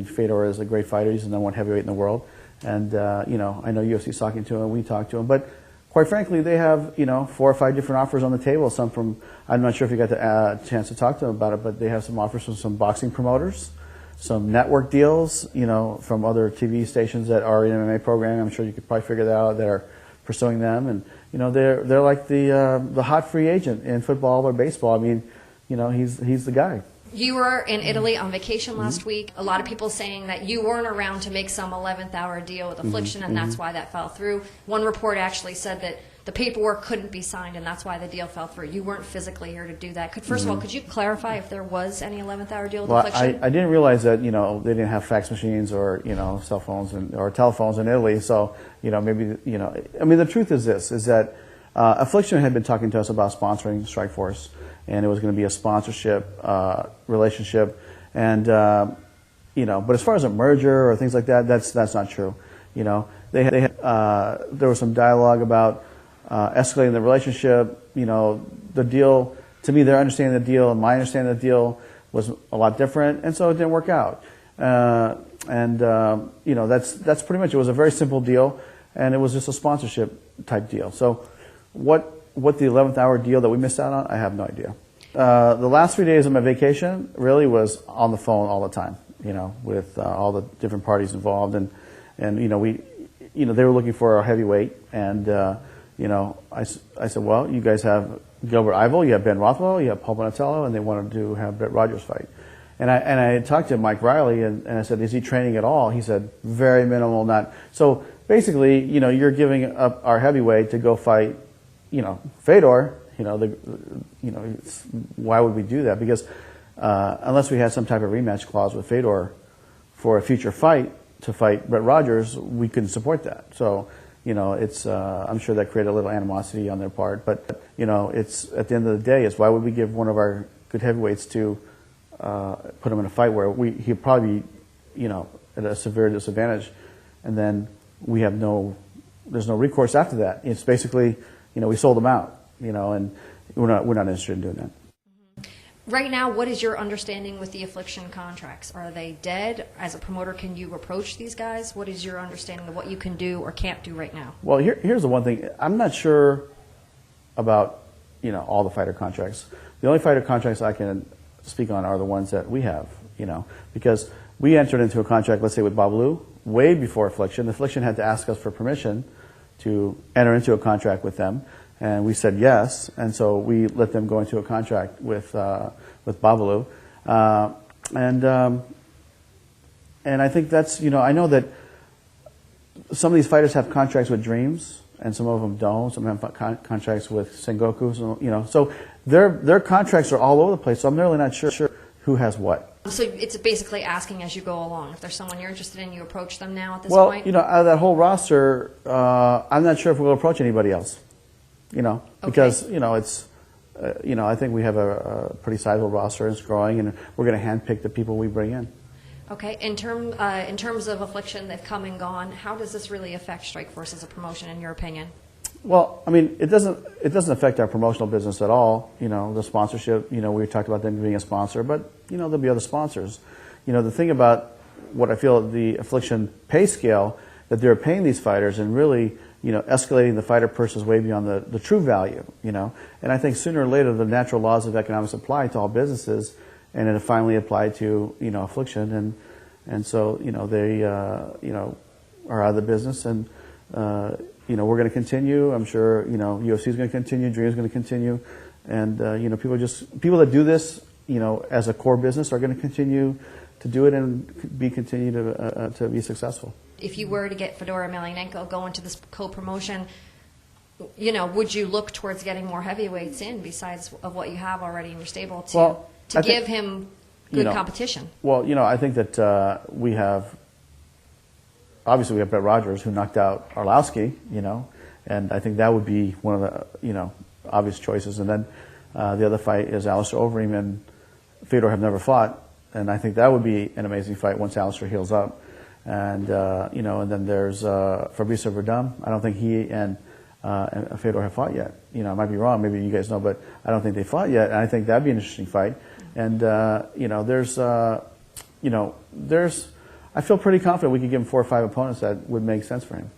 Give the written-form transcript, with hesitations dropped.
Fedor is a great fighter. He's the #1 heavyweight in the world. And, you know, I know UFC's talking to him, we talked to him. But quite frankly, they have, you know, 4 or 5 different offers on the table. Some from, I'm not sure if you got the chance to talk to them about it, but they have some offers from some boxing promoters, some network deals, you know, from other TV stations that are in MMA programming. I'm sure you could probably figure that out, that are pursuing them. And, you know, they're like the hot free agent in football or baseball. I mean, you know, he's the guy. You were in Italy on vacation last week. A lot of people saying that you weren't around to make some 11th hour deal with Affliction, and that's why that fell through. One report actually said that the paperwork couldn't be signed, and that's why the deal fell through. You weren't physically here to do that. First of all, could you clarify if there was any 11th hour deal with Affliction? I didn't realize that, you know, they didn't have fax machines or, you know, cell phones or telephones in Italy. So, you know, maybe, you know, I mean, the truth is this, is that Affliction had been talking to us about sponsoring Strikeforce, and it was going to be a sponsorship relationship. And, you know, but as far as a merger or things like that, that's not true. You know, there was some dialogue about escalating the relationship. You know, the deal, to me, their understanding of the deal and my understanding of the deal was a lot different, and so it didn't work out. You know, that's pretty much, it was a very simple deal, and it was just a sponsorship type deal. So what the 11th hour deal that we missed out on, I have no idea. The last 3 days of my vacation really was on the phone all the time, you know, with all the different parties involved, and you know, they were looking for a heavyweight, and you know, I said, well, you guys have Gilbert Yvel, you have Ben Rothwell, you have Paul Bonatello, and they wanted to have Brett Rogers fight. And I talked to Mike Riley, and I said, is he training at all? He said, very minimal, not. So basically, you know, you're giving up our heavyweight to go fight, you know, Fedor. You know, why would we do that? Because unless we had some type of rematch clause with Fedor for a future fight to fight Brett Rogers, we couldn't support that. So, you know, it's I'm sure that created a little animosity on their part. But you know, it's at the end of the day, it's why would we give one of our good heavyweights to put him in a fight where he'd probably be, you know, at a severe disadvantage, and then we have there's no recourse after that. It's basically, you know, we sold him out. You know, and we're not interested in doing that. Right now, what is your understanding with the Affliction contracts? Are they dead? As a promoter, can you approach these guys? What is your understanding of what you can do or can't do right now? Well, here's the one thing. I'm not sure about, you know, all the fighter contracts. The only fighter contracts I can speak on are the ones that we have, you know, because we entered into a contract, let's say with Babalu, way before Affliction. Affliction had to ask us for permission to enter into a contract with them. And we said yes, and so we let them go into a contract with Babalu, and I think that's, you know, I know that some of these fighters have contracts with Dreams, and some of them don't. Some have contracts with Sengoku, so, you know, so their contracts are all over the place. So I'm really not sure who has what. So it's basically asking as you go along. If there's someone you're interested in, you approach them now at this point. point. Well, you know, out of that whole roster, I'm not sure if we'll approach anybody else. You know, because, you know, it's, you know, I think we have a pretty sizable roster, and it's growing, and we're going to handpick the people we bring in. Okay. In terms of Affliction, they've come and gone. How does this really affect Strikeforce as a promotion, in your opinion? Well, I mean, it doesn't affect our promotional business at all. You know, the sponsorship, you know, we talked about them being a sponsor, but, you know, there'll be other sponsors. You know, the thing about what I feel the Affliction pay scale, that they're paying these fighters and really, you know, escalating the fighter purses way beyond the true value, you know. And I think sooner or later the natural laws of economics apply to all businesses, and it finally applied to, you know, Affliction, and so, you know, they, you know, are out of the business, and, you know, we're going to continue. I'm sure, you know, UFC is going to continue, Dream is going to continue, and, you know, people that do this, you know, as a core business are going to continue to do it and continue to be successful. If you were to get Fedor Emelianenko go into this co-promotion, you know, would you look towards getting more heavyweights in besides of what you have already in your stable to give him good competition? Well, you know, I think that we have, obviously we have Brett Rogers, who knocked out Arlovsky, you know, and I think that would be one of the, you know, obvious choices. And then the other fight is Alistair Overeem and Fedor have never fought, and I think that would be an amazing fight once Alistair heals up. And, you know, and then there's Fabricio Verdum. I don't think he and Fedor have fought yet. You know, I might be wrong. Maybe you guys know, but I don't think they fought yet. And I think that'd be an interesting fight. And, you know, there's I feel pretty confident we could give him 4 or 5 opponents that would make sense for him.